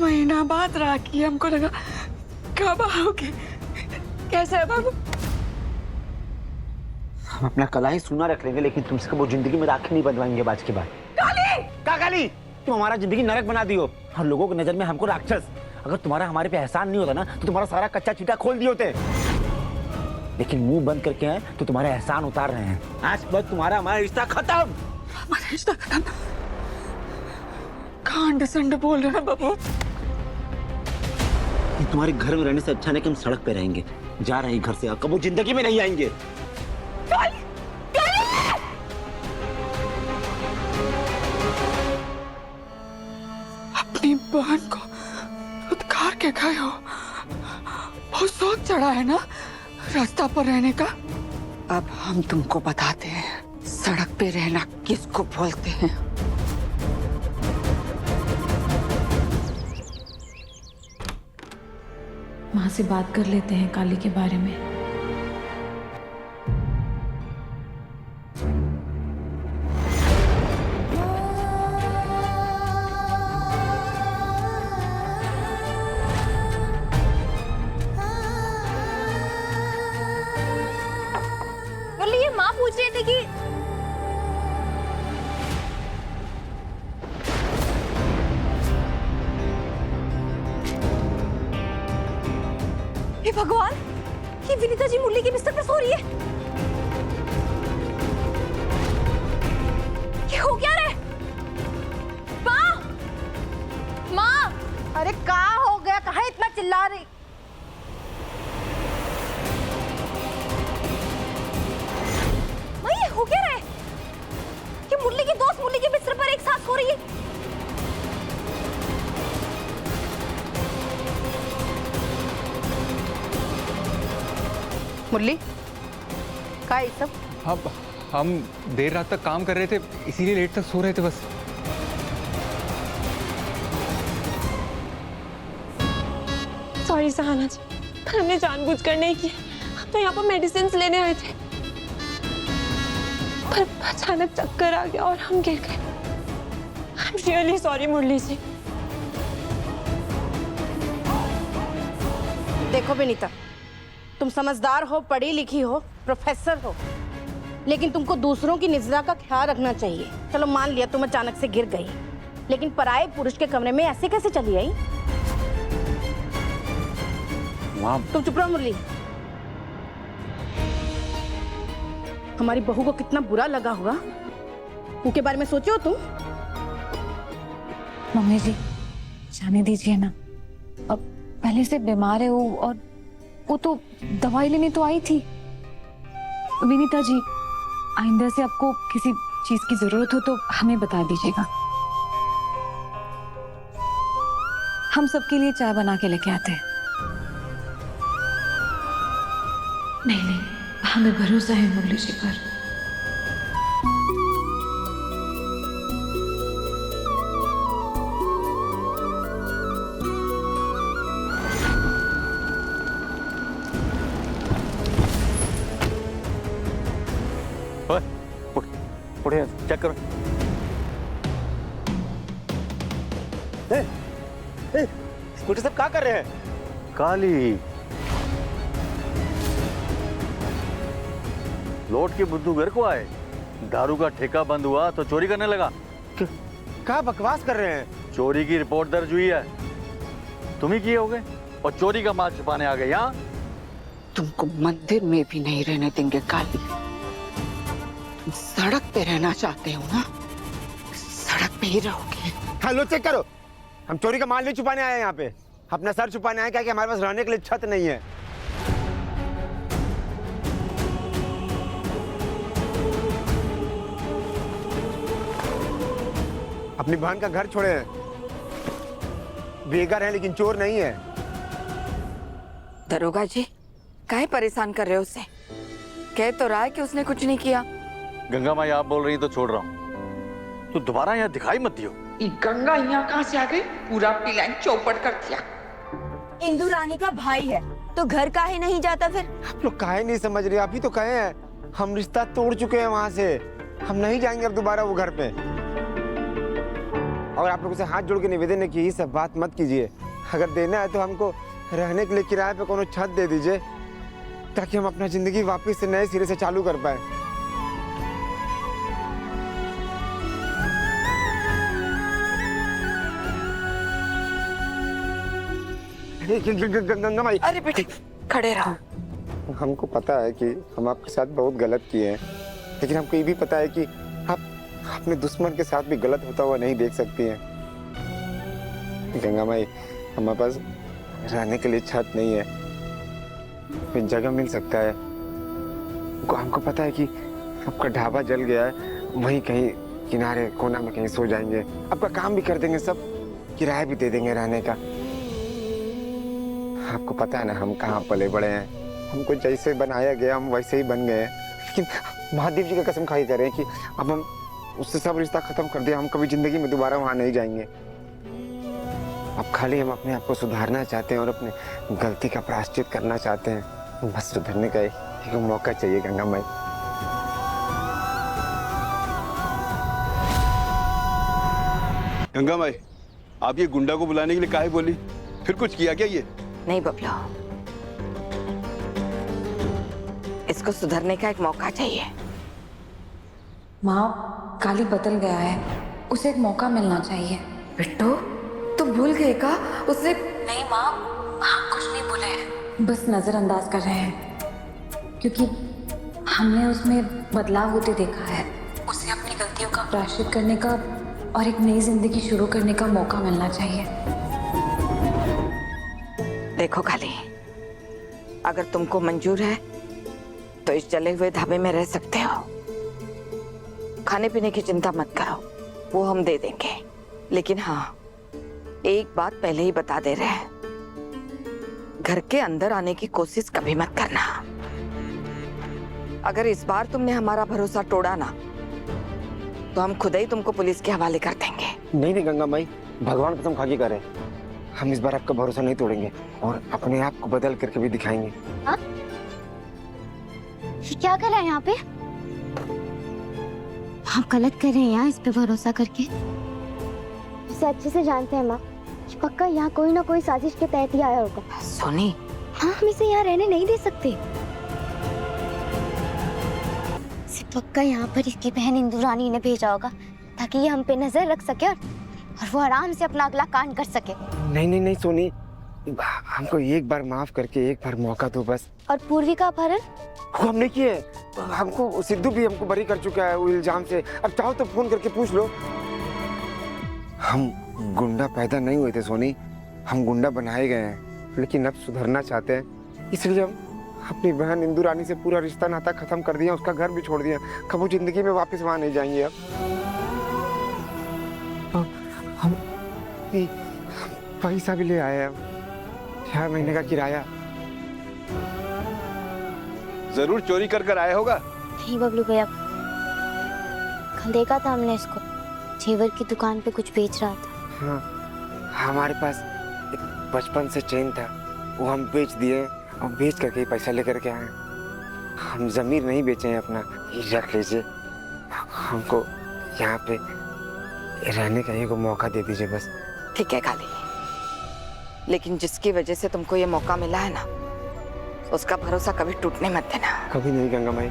महीना बाद राखी, हमको लगा कब आओगे। कैसे है बाबू? हम अपना कलाई सुना रख लेंगे, लेकिन तुमसे वो जिंदगी में राखी नहीं बंधवाएंगे आज के बाद। काली! क्या काली? तुम हमारा जिंदगी नरक बना दियो और लोगों की नजर में हमको राक्षस। अगर तुम्हारा हमारे पे एहसान नहीं होता ना तो तुम्हारा सारा कच्चा चीटा खोल दिए होते, लेकिन मुंह बंद करके आए तो तुम्हारे एहसान उतार रहे हैं। आज बस तुम्हारा हमारा रिश्ता खत्म। हमारा रिश्ता खत्म? कांड संड बोल रहे हैं बाबू। तुम्हारे घर में रहने से अच्छा नहीं कि हम सड़क पे रहेंगे। जा रहे हैं घर से, कब वो जिंदगी में नहीं आएंगे। अपनी बहन को उद्धार के गए हो, बहुत शौक चढ़ा है ना रास्ता पर रहने का। अब हम तुमको बताते हैं सड़क पे रहना किसको बोलते हैं। माँ से बात कर लेते हैं काली के बारे में। ये माँ पूछ रही थी कि हे भगवान, ये विनीता जी मुरली के बिस्तर पर सो रही है। ये हो क्या रहा है? माँ, माँ, अरे क्या हो गया? कहाँ इतना चिल्ला रही? माँ, ये हो क्या रहा है? ये मुरली की दोस्त मुरली के बिस्तर पर एक साथ सो रही है। मुरली, क्या ये सब? हम देर रात तक काम कर रहे थे, इसीलिए लेट तक सो रहे थे बस। सॉरी सहाना जी, पर हमने जानबूझकर नहीं किया। हम तो यहाँ पर मेडिसिन लेने आए थे, पर अचानक चक्कर आ गया और हम गिर गए। आई एम रियली सॉरी मुरली जी। देखो विनीता, तुम समझदार हो, पढ़ी लिखी हो, प्रोफेसर हो, लेकिन तुमको दूसरों की निजता का ख्याल रखना चाहिए। चलो मान लिया तुम अचानक से गिर गई, लेकिन पराये पुरुष के कमरे में ऐसे कैसे चली आई? तुम चुप रहो मुरली। हमारी बहू को कितना बुरा लगा होगा, उनके बारे में सोचो तुम। मम्मी जी, जाने दीजिए ना, अब पहले से बीमार है वो, और वो तो दवाई लेने तो आई थी। विनीता जी, आइंदा से आपको किसी चीज की जरूरत हो तो हमें बता दीजिएगा, हम सबके लिए चाय बना के लेके आते हैं। नहीं नहीं, हमें भरोसा है मुरली जी पर। उठे, चेक करो। स्कूटर सब क्या कर रहे हैं? काली, लौट के बुद्धू घर को आए, दारू का ठेका बंद हुआ तो चोरी करने लगा। क्या बकवास कर रहे हैं? चोरी की रिपोर्ट दर्ज हुई है, तुम ही किए होगे, और चोरी का माल छुपाने आ गए यहाँ। तुमको मंदिर में भी नहीं रहने देंगे काली। तुम सड़क पे रहना चाहते हो ना, सड़क पे ही रहोगे। हेलो, चेक करो। हम चोरी का माल नहीं छुपाने आए हैं यहाँ पे, अपना सर छुपाने आए। क्या कि हमारे पास रहने के लिए छत नहीं है। अपनी बहन का घर छोड़े हैं, बेघर है लेकिन चोर नहीं है। दरोगा जी, काहे परेशान कर रहे हो उसे? कह तो रहा है कि उसने कुछ नहीं किया। गंगा माई आप बोल रही तो छोड़ रहा हूँ, तो दोबारा यहाँ दिखाई मत दियो। गंगा यहाँ कहाँ से आ गई? पूरा प्लान चौपट कर दिया। इंदु रानी का भाई है तो घर काहे नहीं जाता फिर? आप लोग काहे नहीं समझ रहे? आप ही तो कहे हैं हम रिश्ता तोड़ चुके हैं वहां से, हम नहीं जाएंगे अब दोबारा वो घर पे। और आप लोगों से हाथ जोड़ के निवेदन है कि ये सब बात मत कीजिए। अगर देना है तो हमको रहने के लिए किराए पे कोनो छत दे दीजिए, ताकि हम अपना जिंदगी वापस से नए सिरे से चालू कर पाए। गंगा माई, अरे बेटे खड़े रहो। हमको पता है कि हम आपके साथ बहुत गलत किए हैं, लेकिन हमको ये भी पता है कि आप अपने दुश्मन के साथ भी गलत होता हुआ नहीं देख सकती हैं। गंगा माई, हमारे पास रहने के लिए छत नहीं है, कोई जगह मिल सकता है? हमको पता है कि आपका ढाबा जल गया है, वहीं कहीं किनारे कोना में कहीं सो जाएंगे, आपका काम भी कर देंगे, सब किराया भी दे देंगे रहने का। आपको पता है ना हम कहाँ पले बड़े हैं, हमको जैसे बनाया गया हम वैसे ही बन गए हैं। लेकिन महादेव जी का कसम खाई कर रहे हैं कि अब हम उससे सब रिश्ता खत्म कर दिया, हम कभी जिंदगी में दोबारा वहां नहीं जाएंगे। अब खाली हम अपने आप को सुधारना चाहते हैं और अपने गलती का प्रायश्चित करना चाहते हैं। बस सुधरने का एक मौका चाहिए गंगा माई। गंगा माई, आप ये गुंडा को बुलाने के लिए काहे बोली? फिर कुछ किया क्या ये? नहीं बबलू, इसको सुधरने का एक मौका चाहिए। माँ, काली बदल गया है, उसे एक मौका मिलना चाहिए। बिट्टू तुम भूल गए का उसे? नहीं माँ, हम कुछ नहीं भूले हैं, बस नजरअंदाज कर रहे हैं, क्योंकि हमने उसमें बदलाव होते देखा है। उसे अपनी गलतियों का प्रायश्चित करने का और एक नई जिंदगी शुरू करने का मौका मिलना चाहिए। देखो काली, अगर तुमको मंजूर है तो इस जले हुए ढाबे में रह सकते हो। खाने पीने की चिंता मत करो, वो हम दे देंगे। लेकिन हाँ, एक बात पहले ही बता दे रहे हैं, घर के अंदर आने की कोशिश कभी मत करना। अगर इस बार तुमने हमारा भरोसा तोड़ा ना, तो हम खुद ही तुमको पुलिस के हवाले कर देंगे। नहीं नहीं गंगा माई, भगवान कसम खा के कह रहे हैं, हम इस बार आपका भरोसा नहीं तोड़ेंगे और अपने आप को बदल करके भी दिखाएंगे। ये क्या कर रहा है यहाँ पे? आप गलत कर रहे हैं यहाँ इस पे भरोसा करके। इसे अच्छे से जानते हैं माँ, पक्का यहाँ कोई ना कोई साजिश के तहत ही आया होगा। सोनी, हाँ, हम इसे यहाँ रहने नहीं दे सकते। इसे पक्का यहाँ पर इसकी बहन इंदु रानी ने भेजा होगा, ताकि ये हम पे नजर रख सके और वो आराम से अपना अगला कांड कर सके। नहीं नहीं नहीं सोनी, हमको एक बार माफ करके एक बार मौका दो बस। और पूर्वी का अपहरण वो हमने किए, हमको सिद्धू भी हमको बरी कर चुका है वो इल्जाम से। अब चाहो तो फोन करके पूछ लो। हम गुंडा पैदा नहीं हुए थे सोनी, हम गुंडा बनाए गए हैं, लेकिन अब सुधरना चाहते हैं, इसलिए हम अपनी बहन इंदु रानी से पूरा रिश्ता नाता खत्म कर दिया, उसका घर भी छोड़ दिया। कभी जिंदगी में वापस वहां नहीं जाएंगे। अब हम पैसा भी ले आए हैं, 6 महीने का किराया। जरूर चोरी कर कर आया होगा। नहीं बबलू भैया, कल देखा था हमने इसको, जेवर की दुकान पे कुछ बेच रहा था। हाँ, हमारे पास एक बचपन से चेन था, वो हम बेच दिए और बेच करके ही पैसा लेकर के आए। हम जमीर नहीं बेचे हैं अपना, ये रख लीजिए। हमको यहाँ पे रहने का एक मौका दे दीजिए बस। ठीक है काली, लेकिन जिसकी वजह से तुमको ये मौका मिला है ना, उसका भरोसा कभी टूटने मत देना। कभी नहीं गंगा माई।